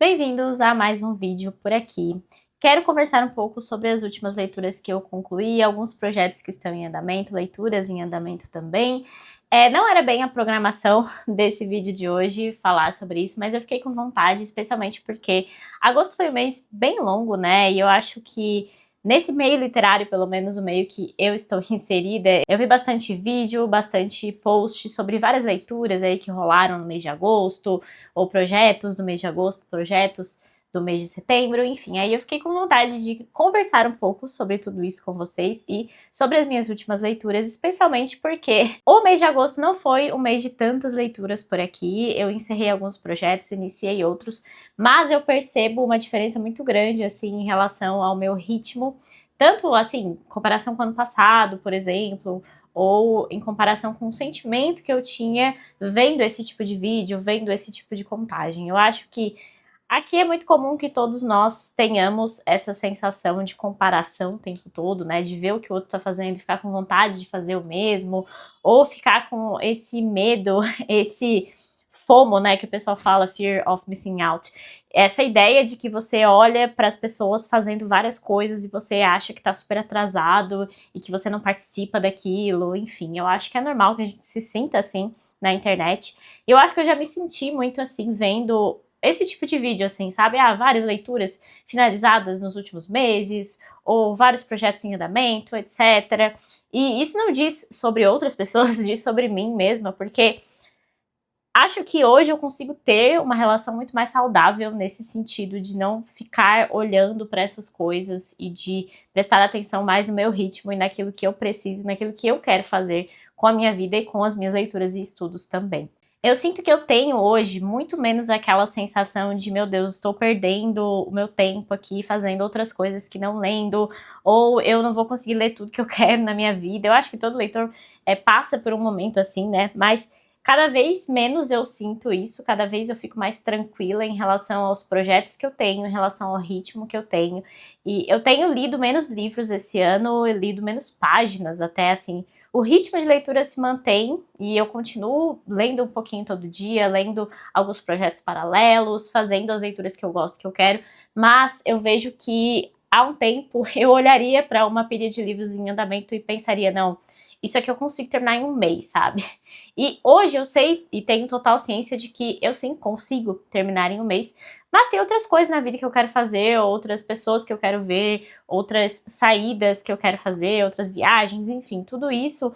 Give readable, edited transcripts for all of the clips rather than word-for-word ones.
Bem-vindos a mais um vídeo por aqui. Quero conversar um pouco sobre as últimas leituras que eu concluí, alguns projetos que estão em andamento, leituras em andamento também. Não era bem a programação desse vídeo de hoje falar sobre isso, mas eu fiquei com vontade, especialmente porque agosto foi um mês bem longo, né? E eu acho que nesse meio literário, pelo menos o meio que eu estou inserida, eu vi bastante vídeo, bastante post sobre várias leituras aí que rolaram no mês de agosto, ou projetos do mês de agosto, projetos do mês de setembro, enfim. Aí eu fiquei com vontade de conversar um pouco sobre tudo isso com vocês e sobre as minhas últimas leituras, especialmente porque o mês de agosto não foi um mês de tantas leituras por aqui. Eu encerrei alguns projetos, iniciei outros, mas eu percebo uma diferença muito grande, assim, em relação ao meu ritmo, tanto, assim, em comparação com o ano passado, por exemplo, ou em comparação com o sentimento que eu tinha vendo esse tipo de vídeo, vendo esse tipo de contagem. Eu acho que aqui é muito comum que todos nós tenhamos essa sensação de comparação o tempo todo, né? De ver o que o outro tá fazendo e ficar com vontade de fazer o mesmo, ou ficar com esse medo, esse FOMO, né? Que o pessoal fala, Fear of Missing Out. Essa ideia de que você olha para as pessoas fazendo várias coisas e você acha que tá super atrasado e que você não participa daquilo, enfim. Eu acho que é normal que a gente se sinta assim na internet. Eu acho que eu já me senti muito assim vendo esse tipo de vídeo, assim, sabe? Várias leituras finalizadas nos últimos meses, ou vários projetos em andamento, etc. E isso não diz sobre outras pessoas, diz sobre mim mesma, porque acho que hoje eu consigo ter uma relação muito mais saudável nesse sentido de não ficar olhando para essas coisas e de prestar atenção mais no meu ritmo e naquilo que eu preciso, naquilo que eu quero fazer com a minha vida e com as minhas leituras e estudos também. Eu sinto que eu tenho hoje muito menos aquela sensação de, meu Deus, estou perdendo o meu tempo aqui fazendo outras coisas que não lendo, ou eu não vou conseguir ler tudo que eu quero na minha vida. Eu acho que todo leitor passa por um momento assim, né? Mas cada vez menos eu sinto isso, cada vez eu fico mais tranquila em relação aos projetos que eu tenho, em relação ao ritmo que eu tenho. E eu tenho lido menos livros esse ano, eu lido menos páginas até, assim. O ritmo de leitura se mantém e eu continuo lendo um pouquinho todo dia, lendo alguns projetos paralelos, fazendo as leituras que eu gosto, que eu quero, mas eu vejo que há um tempo eu olharia para uma pilha de livros em andamento e pensaria, não, isso aqui eu consigo terminar em um mês, sabe? E hoje eu sei e tenho total ciência de que eu sim consigo terminar em um mês, mas tem outras coisas na vida que eu quero fazer, outras pessoas que eu quero ver, outras saídas que eu quero fazer, outras viagens, enfim, tudo isso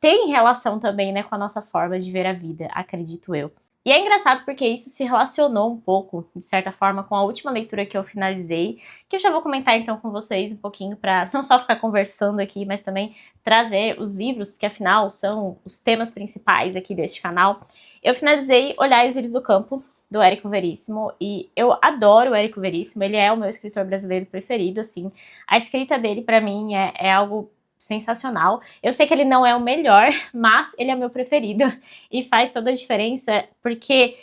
tem relação também, né, com a nossa forma de ver a vida, acredito eu. E é engraçado porque isso se relacionou um pouco, de certa forma, com a última leitura que eu finalizei, que eu já vou comentar então com vocês um pouquinho para não só ficar conversando aqui, mas também trazer os livros que afinal são os temas principais aqui deste canal. Eu finalizei Olhar os Lírios do Campo, do Érico Veríssimo, e eu adoro o Érico Veríssimo, ele é o meu escritor brasileiro preferido, assim. A escrita dele, para mim, é algo sensacional. Eu sei que ele não é o melhor, mas ele é meu preferido e faz toda a diferença porque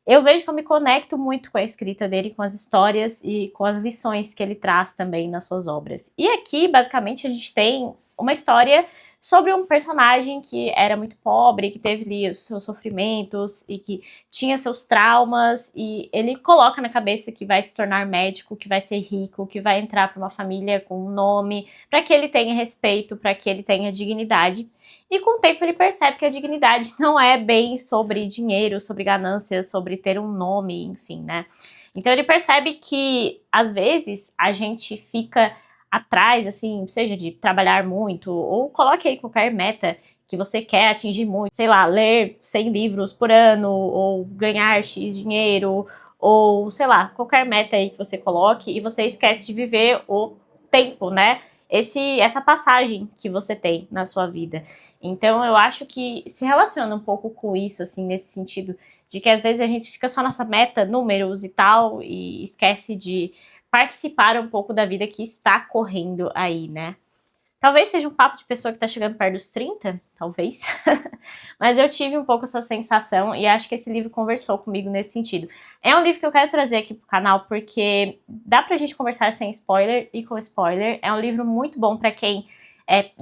eu vejo que eu me conecto muito com a escrita dele, com as histórias e com as lições que ele traz também nas suas obras. E aqui, basicamente, a gente tem uma história sobre um personagem que era muito pobre, que teve ali os seus sofrimentos e que tinha seus traumas, e ele coloca na cabeça que vai se tornar médico, que vai ser rico, que vai entrar para uma família com um nome, para que ele tenha respeito, para que ele tenha dignidade. E com o tempo ele percebe que a dignidade não é bem sobre dinheiro, sobre ganância, sobre ter um nome, enfim, né? Então ele percebe que, às vezes, a gente fica atrás, assim, seja de trabalhar muito, ou coloque aí qualquer meta que você quer atingir muito, sei lá, ler 100 livros por ano, ou ganhar X dinheiro, ou, sei lá, qualquer meta aí que você coloque, e você esquece de viver o tempo, né? Essa passagem que você tem na sua vida. Então eu acho que se relaciona um pouco com isso, assim, nesse sentido de que às vezes a gente fica só nessa meta, números e tal, e esquece de participar um pouco da vida que está correndo aí, né? Talvez seja um papo de pessoa que tá chegando perto dos 30, talvez. Mas eu tive um pouco essa sensação e acho que esse livro conversou comigo nesse sentido. É um livro que eu quero trazer aqui pro canal porque dá pra gente conversar sem spoiler e com spoiler. É um livro muito bom pra quem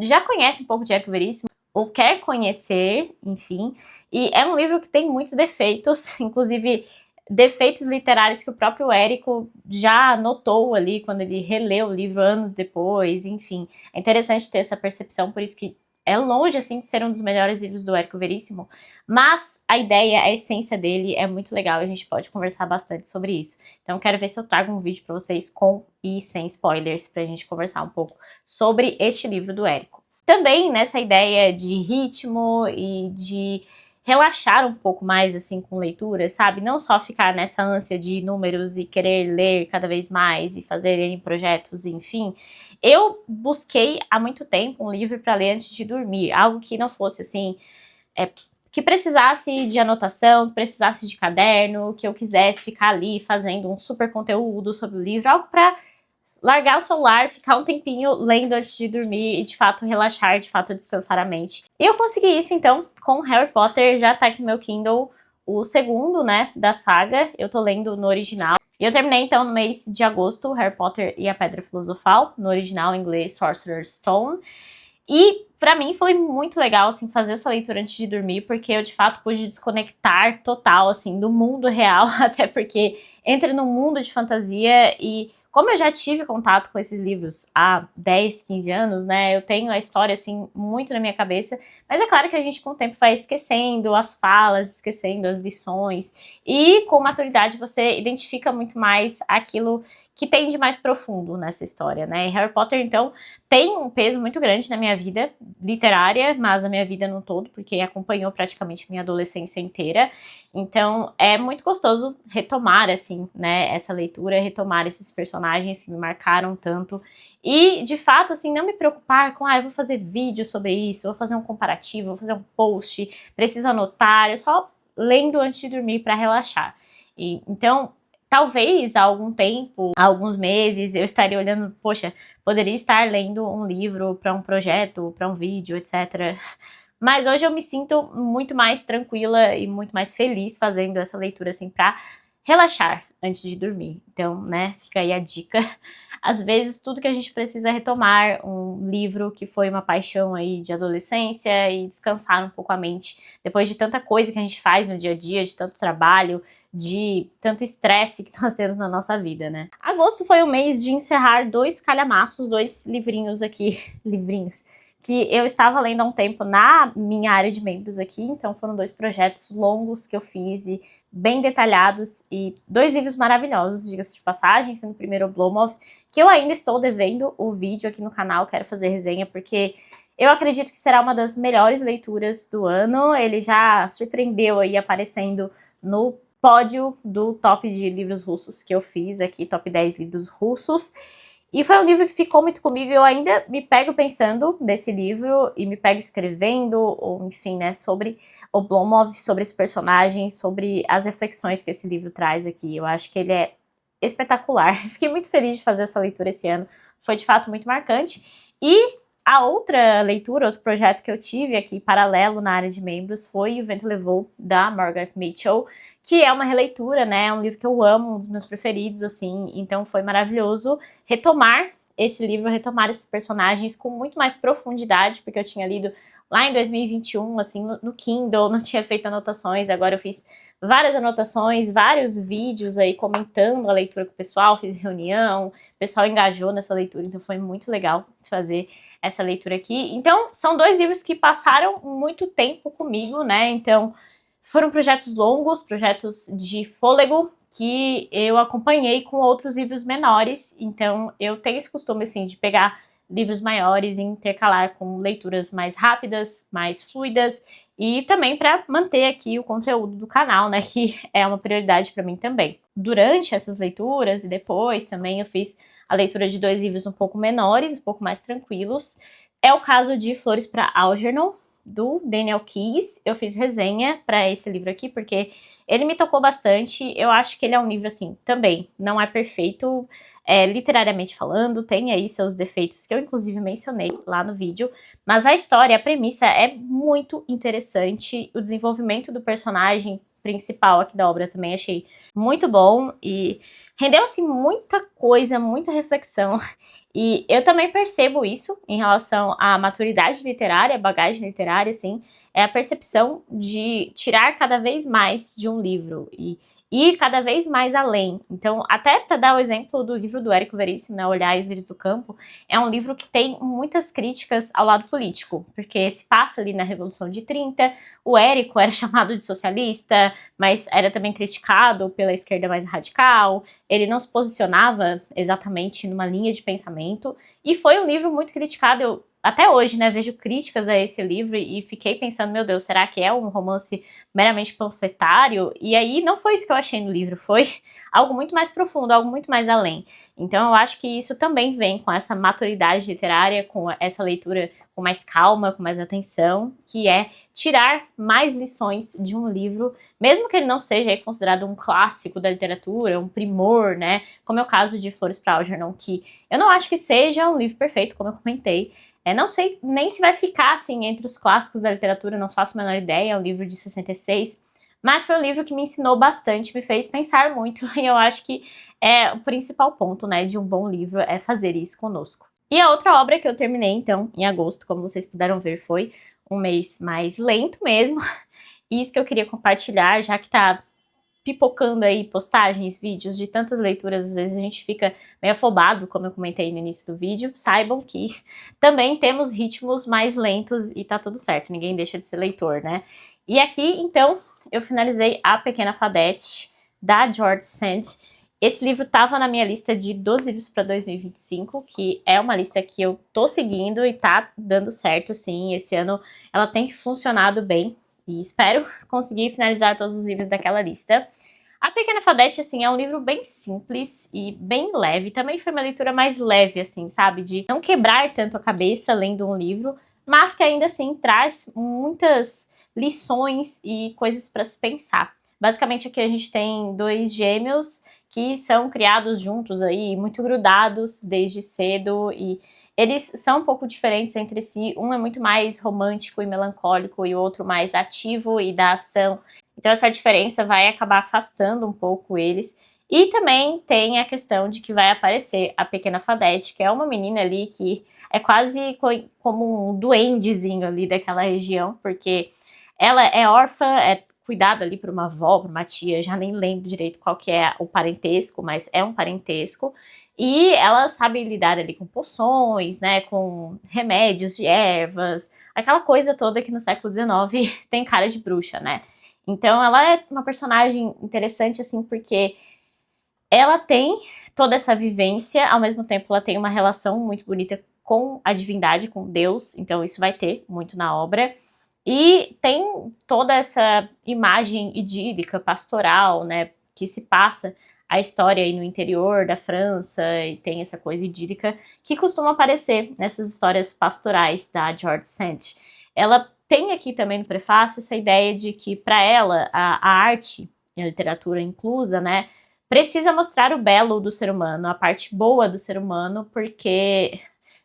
já conhece um pouco de Érico Veríssimo ou quer conhecer, enfim. E é um livro que tem muitos defeitos, inclusive defeitos literários que o próprio Érico já notou ali quando ele releu o livro anos depois, enfim. É interessante ter essa percepção, por isso que é longe, assim, de ser um dos melhores livros do Érico Veríssimo, mas a ideia, a essência dele é muito legal e a gente pode conversar bastante sobre isso. Então quero ver se eu trago um vídeo para vocês com e sem spoilers, pra gente conversar um pouco sobre este livro do Érico. Também nessa ideia de ritmo e de relaxar um pouco mais, assim, com leitura, sabe? Não só ficar nessa ânsia de números e querer ler cada vez mais e fazer N projetos, enfim. Eu busquei há muito tempo um livro para ler antes de dormir, algo que não fosse, assim, que precisasse de anotação, que precisasse de caderno, que eu quisesse ficar ali fazendo um super conteúdo sobre o livro, algo para largar o celular, ficar um tempinho lendo antes de dormir e de fato relaxar, de fato descansar a mente. E eu consegui isso então com Harry Potter, já tá aqui no meu Kindle o segundo, né, da saga, eu tô lendo no original. E eu terminei então no mês de agosto Harry Potter e a Pedra Filosofal, no original em inglês Sorcerer's Stone. E pra mim foi muito legal, assim, fazer essa leitura antes de dormir, porque eu de fato pude desconectar total, assim, do mundo real, até porque entra num mundo de fantasia e como eu já tive contato com esses livros há 10, 15 anos, né, eu tenho a história, assim, muito na minha cabeça, mas é claro que a gente com o tempo vai esquecendo as falas, esquecendo as lições, e com maturidade você identifica muito mais aquilo que tem de mais profundo nessa história, né, e Harry Potter, então, tem um peso muito grande na minha vida literária, mas na minha vida no todo, porque acompanhou praticamente minha adolescência inteira. Então é muito gostoso retomar, assim, né, essa leitura, retomar esses personagens que me marcaram tanto. E, de fato, assim, não me preocupar com, eu vou fazer vídeo sobre isso, vou fazer um comparativo, vou fazer um post, preciso anotar, eu só lendo antes de dormir para relaxar. E, então, talvez há algum tempo, há alguns meses, eu estaria olhando, poxa, poderia estar lendo um livro para um projeto, para um vídeo, etc. Mas hoje eu me sinto muito mais tranquila e muito mais feliz fazendo essa leitura, assim, para relaxar antes de dormir. Então, né, fica aí a dica. Às vezes, tudo que a gente precisa é retomar um livro que foi uma paixão aí de adolescência e descansar um pouco a mente. Depois de tanta coisa que a gente faz no dia a dia, de tanto trabalho, de tanto estresse que nós temos na nossa vida, né? Agosto foi o mês de encerrar 2 calhamaços, 2 livrinhos aqui, que eu estava lendo há um tempo na minha área de membros aqui, então foram 2 projetos longos que eu fiz e bem detalhados e 2 livros maravilhosos, diga-se de passagem, sendo o primeiro Oblomov, que eu ainda estou devendo o vídeo aqui no canal, quero fazer resenha porque eu acredito que será uma das melhores leituras do ano, ele já surpreendeu aí aparecendo no pódio do top de livros russos que eu fiz aqui, top 10 livros russos. E foi um livro que ficou muito comigo e eu ainda me pego pensando nesse livro e me pego escrevendo, ou enfim, né, sobre Oblomov, sobre esse personagem, sobre as reflexões que esse livro traz aqui. Eu acho que ele é espetacular. Fiquei muito feliz de fazer essa leitura esse ano, foi de fato muito marcante. E a outra leitura, outro projeto que eu tive aqui paralelo na área de membros foi O Vento Levou, da Margaret Mitchell, que é uma releitura, né, é um livro que eu amo, um dos meus preferidos, assim, então foi maravilhoso retomar esse livro, retomar esses personagens com muito mais profundidade, porque eu tinha lido lá em 2021, assim, no Kindle, não tinha feito anotações, agora eu fiz várias anotações, vários vídeos aí comentando a leitura com o pessoal, fiz reunião, o pessoal engajou nessa leitura, então foi muito legal fazer essa leitura aqui. Então, são 2 livros que passaram muito tempo comigo, né, então foram projetos longos, projetos de fôlego, que eu acompanhei com outros livros menores, então eu tenho esse costume, assim, de pegar livros maiores e intercalar com leituras mais rápidas, mais fluidas, e também para manter aqui o conteúdo do canal, né, que é uma prioridade para mim também. Durante essas leituras e depois também eu fiz a leitura de 2 livros um pouco menores, um pouco mais tranquilos. É o caso de Flores para Algernon, do Daniel Keyes. Eu fiz resenha para esse livro aqui, porque ele me tocou bastante. Eu acho que ele é um livro, assim, também não é perfeito, literariamente falando, tem aí seus defeitos que eu, inclusive, mencionei lá no vídeo, mas a história, a premissa é muito interessante, o desenvolvimento do personagem principal aqui da obra também achei muito bom e rendeu, assim, muita coisa, muita reflexão E eu também percebo isso em relação à maturidade literária, bagagem literária, assim, é a percepção de tirar cada vez mais de um livro e ir cada vez mais além. Então, até para dar o exemplo do livro do Érico Veríssimo, né, Olhar e os Lírios do Campo, é um livro que tem muitas críticas ao lado político, porque se passa ali na Revolução de 30, o Érico era chamado de socialista, mas era também criticado pela esquerda mais radical, ele não se posicionava exatamente numa linha de pensamento, e foi um livro muito criticado. Eu até hoje, né, vejo críticas a esse livro e fiquei pensando, meu Deus, será que é um romance meramente panfletário? E aí não foi isso que eu achei no livro, foi algo muito mais profundo, algo muito mais além. Então eu acho que isso também vem com essa maturidade literária, com essa leitura com mais calma, com mais atenção, que é tirar mais lições de um livro, mesmo que ele não seja considerado um clássico da literatura, um primor, né, como é o caso de Flores para Algernon, que eu não acho que seja um livro perfeito, como eu comentei. Não sei nem se vai ficar assim entre os clássicos da literatura, não faço a menor ideia, é um livro de 66, mas foi um livro que me ensinou bastante, me fez pensar muito, e eu acho que é o principal ponto, né, de um bom livro é fazer isso conosco. E a outra obra que eu terminei, então, em agosto, como vocês puderam ver, foi um mês mais lento mesmo, e isso que eu queria compartilhar, já que tá pipocando aí postagens, vídeos de tantas leituras, às vezes a gente fica meio afobado, como eu comentei no início do vídeo. Saibam que também temos ritmos mais lentos e tá tudo certo, ninguém deixa de ser leitor, né? E aqui, então, eu finalizei A Pequena Fadete, da George Sand. Esse livro estava na minha lista de 12 livros para 2025, que é uma lista que eu tô seguindo e tá dando certo, sim. Esse ano ela tem funcionado bem. E espero conseguir finalizar todos os livros daquela lista. A Pequena Fadete, assim, é um livro bem simples e bem leve. Também foi uma leitura mais leve, assim, sabe? De não quebrar tanto a cabeça lendo um livro, mas que ainda assim traz muitas lições e coisas para se pensar. Basicamente aqui a gente tem dois gêmeos que são criados juntos aí, muito grudados desde cedo, e eles são um pouco diferentes entre si. Um é muito mais romântico e melancólico e o outro mais ativo e da ação. Então essa diferença vai acabar afastando um pouco eles. E também tem a questão de que vai aparecer a Pequena Fadete, que é uma menina ali que é quase como um duendezinho ali daquela região, porque ela é órfã, é cuidada ali por uma avó, por uma tia, já nem lembro direito qual que é o parentesco, mas é um parentesco. E ela sabe lidar ali com poções, né, com remédios de ervas, aquela coisa toda que no século XIX tem cara de bruxa, né? Então ela é uma personagem interessante, assim, porque ela tem toda essa vivência, ao mesmo tempo ela tem uma relação muito bonita com a divindade, com Deus, então isso vai ter muito na obra. E tem toda essa imagem idílica, pastoral, né, que se passa a história aí no interior da França, e tem essa coisa idílica que costuma aparecer nessas histórias pastorais da George Sand. Ela tem aqui também no prefácio essa ideia de que para ela a arte e a literatura inclusa, né, precisa mostrar o belo do ser humano, a parte boa do ser humano, porque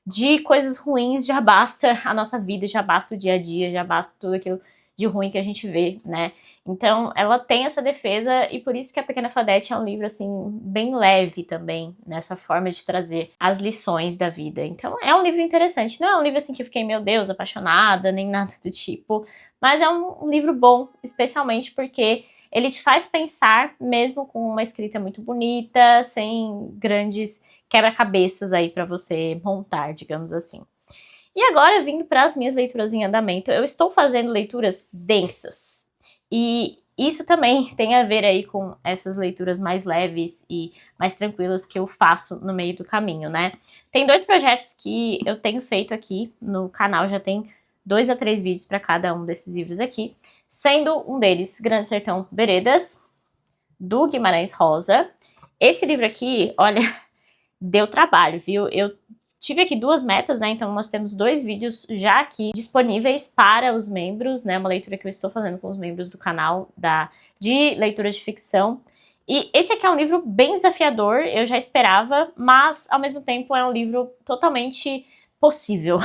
de coisas ruins já basta a nossa vida, já basta o dia a dia, já basta tudo aquilo de ruim que a gente vê, né? Então ela tem essa defesa e por isso que A Pequena Fadete é um livro, assim, bem leve também, nessa forma de trazer as lições da vida. Então é um livro interessante, não é um livro assim que eu fiquei, meu Deus, apaixonada, nem nada do tipo, mas é um livro bom, especialmente porque ele te faz pensar, mesmo com uma escrita muito bonita, sem grandes quebra-cabeças aí para você montar, digamos assim. E agora, vindo para as minhas leituras em andamento, eu estou fazendo leituras densas. E isso também tem a ver aí com essas leituras mais leves e mais tranquilas que eu faço no meio do caminho, né? Tem dois projetos que eu tenho feito aqui no canal, já tem 2 a 3 vídeos para cada um desses livros aqui, sendo um deles Grande Sertão Veredas, do Guimarães Rosa. Esse livro aqui, olha, deu trabalho, viu? Eu tive aqui 2 metas, né? Então nós temos 2 vídeos já aqui disponíveis para os membros, né? Uma leitura que eu estou fazendo com os membros do canal de leituras de ficção. E esse aqui é um livro bem desafiador, eu já esperava, mas ao mesmo tempo é um livro totalmente possível.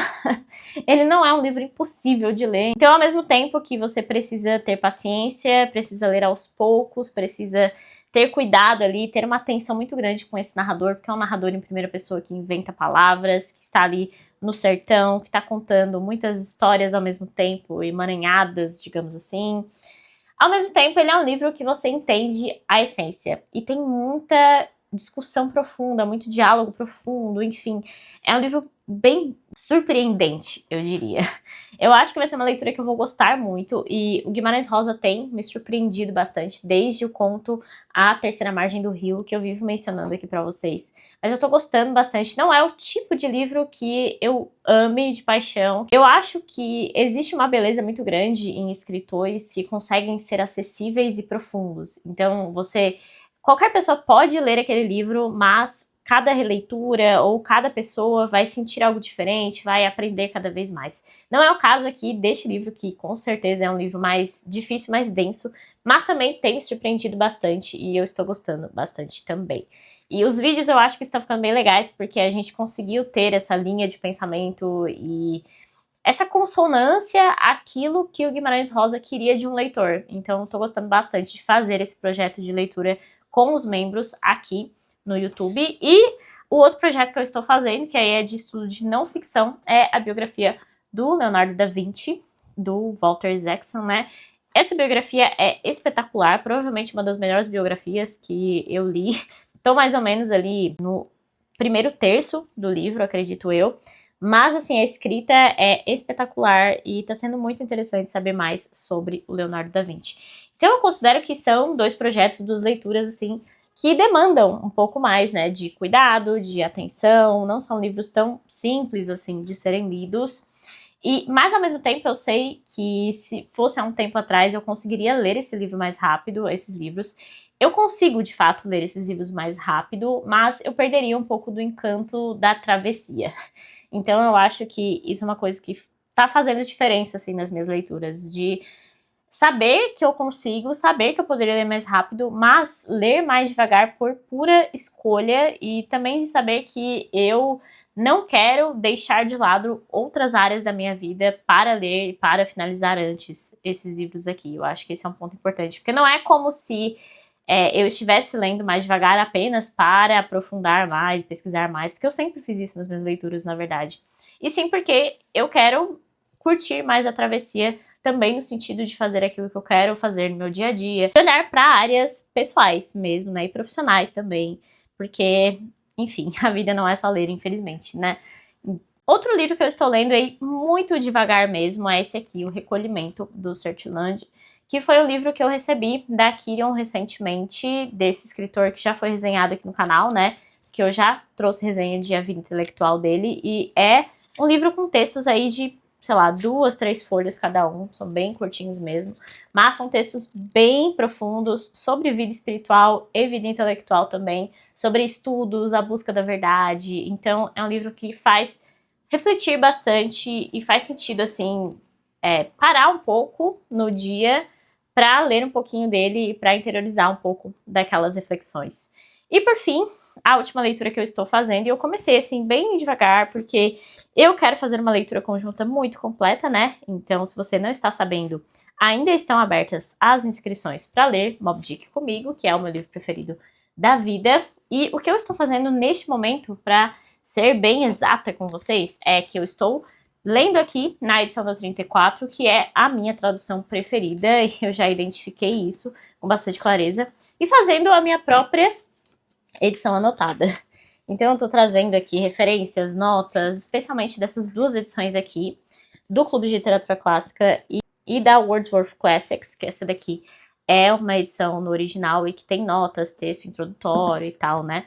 Ele não é um livro impossível de ler. Então, ao mesmo tempo que você precisa ter paciência, precisa ler aos poucos, precisa ter cuidado ali, ter uma atenção muito grande com esse narrador, porque é um narrador em primeira pessoa que inventa palavras, que está ali no sertão, que está contando muitas histórias ao mesmo tempo, emaranhadas, digamos assim. Ao mesmo tempo, ele é um livro que você entende a essência, e tem muita discussão profunda, muito diálogo profundo, enfim. É um livro bem surpreendente, eu diria. Eu acho que vai ser uma leitura que eu vou gostar muito, e o Guimarães Rosa tem me surpreendido bastante, desde o conto A Terceira Margem do Rio, que eu vivo mencionando aqui pra vocês. Mas eu tô gostando bastante, não é o tipo de livro que eu ame de paixão. Eu acho que existe uma beleza muito grande em escritores que conseguem ser acessíveis e profundos. Então, qualquer pessoa pode ler aquele livro, mas cada releitura ou cada pessoa vai sentir algo diferente, vai aprender cada vez mais. Não é o caso aqui deste livro, que com certeza é um livro mais difícil, mais denso, mas também tem me surpreendido bastante e eu estou gostando bastante também. E os vídeos eu acho que estão ficando bem legais, porque a gente conseguiu ter essa linha de pensamento e essa consonância àquilo que o Guimarães Rosa queria de um leitor. Então, estou gostando bastante de fazer esse projeto de leitura com os membros aqui no YouTube. E o outro projeto que eu estou fazendo, que aí é de estudo de não ficção, é a biografia do Leonardo da Vinci, do Walter Isaacson, né? Essa biografia é espetacular, provavelmente uma das melhores biografias que eu li. Estou mais ou menos ali no primeiro terço do livro, acredito eu. Mas, assim, a escrita é espetacular e tá sendo muito interessante saber mais sobre o Leonardo da Vinci. Então, eu considero que são dois projetos, duas leituras, assim, que demandam um pouco mais, né, de cuidado, de atenção, não são livros tão simples, assim, de serem lidos. Mas, ao mesmo tempo, eu sei que se fosse há um tempo atrás, eu conseguiria ler esse livro mais rápido, esses livros. Eu consigo, de fato, ler esses livros mais rápido, mas eu perderia um pouco do encanto da travessia. Então, eu acho que isso é uma coisa que tá fazendo diferença, assim, nas minhas leituras, de saber que eu consigo, saber que eu poderia ler mais rápido, mas ler mais devagar por pura escolha, e também de saber que eu não quero deixar de lado outras áreas da minha vida para ler e para finalizar antes esses livros aqui. Eu acho que esse é um ponto importante, porque não é como se eu estivesse lendo mais devagar apenas para aprofundar mais, pesquisar mais, porque eu sempre fiz isso nas minhas leituras, na verdade. E sim porque eu quero curtir mais a travessia, também no sentido de fazer aquilo que eu quero fazer no meu dia a dia, de olhar para áreas pessoais mesmo, né, e profissionais também, porque, enfim, a vida não é só ler, infelizmente, né. Outro livro que eu estou lendo aí muito devagar mesmo é esse aqui, O Recolhimento, do Sertiland, que foi um livro que eu recebi da Kirion recentemente, desse escritor que já foi resenhado aqui no canal, né, que eu já trouxe resenha de A Vida Intelectual dele, e é um livro com textos aí de, sei lá, 2, 3 folhas cada um, são bem curtinhos mesmo, mas são textos bem profundos sobre vida espiritual e vida intelectual também, sobre estudos, a busca da verdade. Então é um livro que faz refletir bastante e faz sentido, assim, parar um pouco no dia para ler um pouquinho dele e para interiorizar um pouco daquelas reflexões. E por fim, a última leitura que eu estou fazendo, e eu comecei assim bem devagar, porque eu quero fazer uma leitura conjunta muito completa, né? Então, se você não está sabendo, ainda estão abertas as inscrições para ler Moby Dick comigo, que é o meu livro preferido da vida. E o que eu estou fazendo neste momento, para ser bem exata com vocês, é que eu estou lendo aqui na edição da 34, que é a minha tradução preferida, e eu já identifiquei isso com bastante clareza, e fazendo a minha própria edição anotada. Então eu tô trazendo aqui referências, notas, especialmente dessas duas edições aqui, do Clube de Literatura Clássica e da Wordsworth Classics, que essa daqui é uma edição no original e que tem notas, texto introdutório e tal, né?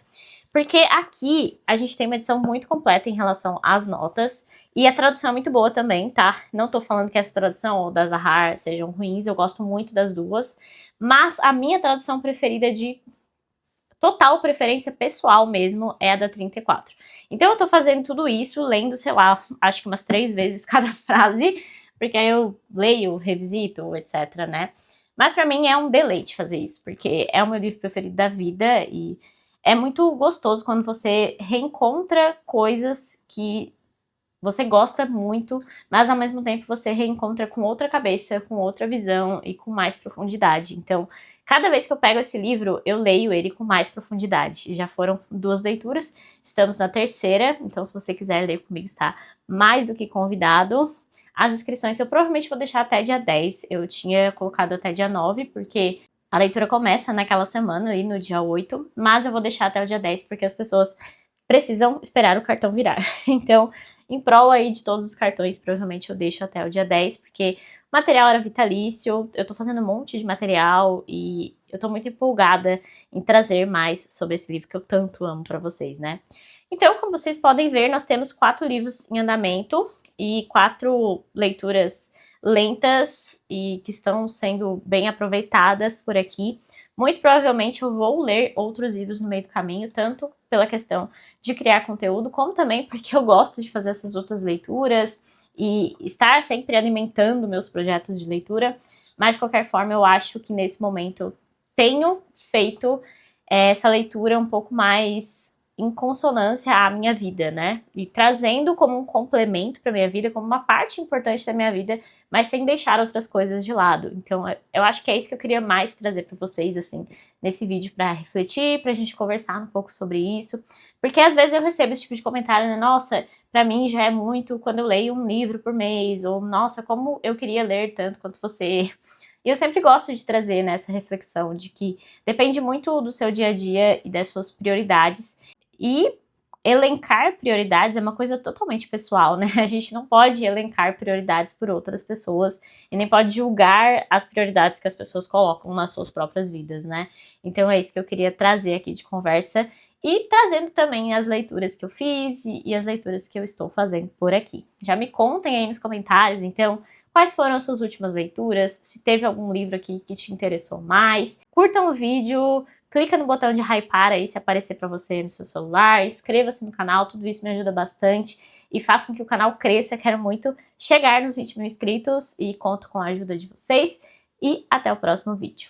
Porque aqui a gente tem uma edição muito completa em relação às notas, e a tradução é muito boa também, tá? Não tô falando que essa tradução ou da Zahar sejam ruins, eu gosto muito das duas, mas a minha tradução preferida de total preferência pessoal mesmo é a da 34. Então eu tô fazendo tudo isso, lendo, sei lá, acho que umas 3 vezes cada frase, porque aí eu leio, revisito, etc, né? Mas pra mim é um deleite fazer isso, porque é o meu livro preferido da vida e é muito gostoso quando você reencontra coisas que você gosta muito, mas ao mesmo tempo você reencontra com outra cabeça, com outra visão e com mais profundidade. Então, cada vez que eu pego esse livro, eu leio ele com mais profundidade. Já foram 2 leituras, estamos na 3ª, então se você quiser ler comigo, está mais do que convidado. As inscrições eu provavelmente vou deixar até dia 10, eu tinha colocado até dia 9, porque a leitura começa naquela semana, ali no dia 8, mas eu vou deixar até o dia 10, porque as pessoas precisam esperar o cartão virar. Então, em prol aí de todos os cartões, provavelmente eu deixo até o dia 10, porque o material era vitalício, eu tô fazendo um monte de material e eu tô muito empolgada em trazer mais sobre esse livro que eu tanto amo pra vocês, né? Então, como vocês podem ver, nós temos 4 livros em andamento e 4 leituras lentas e que estão sendo bem aproveitadas por aqui. Muito provavelmente eu vou ler outros livros no meio do caminho, tanto pela questão de criar conteúdo, como também porque eu gosto de fazer essas outras leituras e estar sempre alimentando meus projetos de leitura, mas de qualquer forma eu acho que nesse momento eu tenho feito essa leitura um pouco mais em consonância à minha vida, né? E trazendo como um complemento para minha vida, como uma parte importante da minha vida, mas sem deixar outras coisas de lado. Então, eu acho que é isso que eu queria mais trazer para vocês, assim, nesse vídeo, para refletir, pra gente conversar um pouco sobre isso. Porque às vezes eu recebo esse tipo de comentário, né? Nossa, pra mim já é muito quando eu leio um livro por mês, ou nossa, como eu queria ler tanto quanto você. E eu sempre gosto de trazer nessa reflexão de que depende muito do seu dia a dia e das suas prioridades. E elencar prioridades é uma coisa totalmente pessoal, né? A gente não pode elencar prioridades por outras pessoas e nem pode julgar as prioridades que as pessoas colocam nas suas próprias vidas, né? Então é isso que eu queria trazer aqui de conversa e trazendo também as leituras que eu fiz e as leituras que eu estou fazendo por aqui. Já me contem aí nos comentários, então, quais foram as suas últimas leituras, se teve algum livro aqui que te interessou mais. Curtam o vídeo, clica no botão de hypar aí se aparecer para você no seu celular, inscreva-se no canal, tudo isso me ajuda bastante e faz com que o canal cresça. Quero muito chegar nos 20 mil inscritos e conto com a ajuda de vocês. E até o próximo vídeo.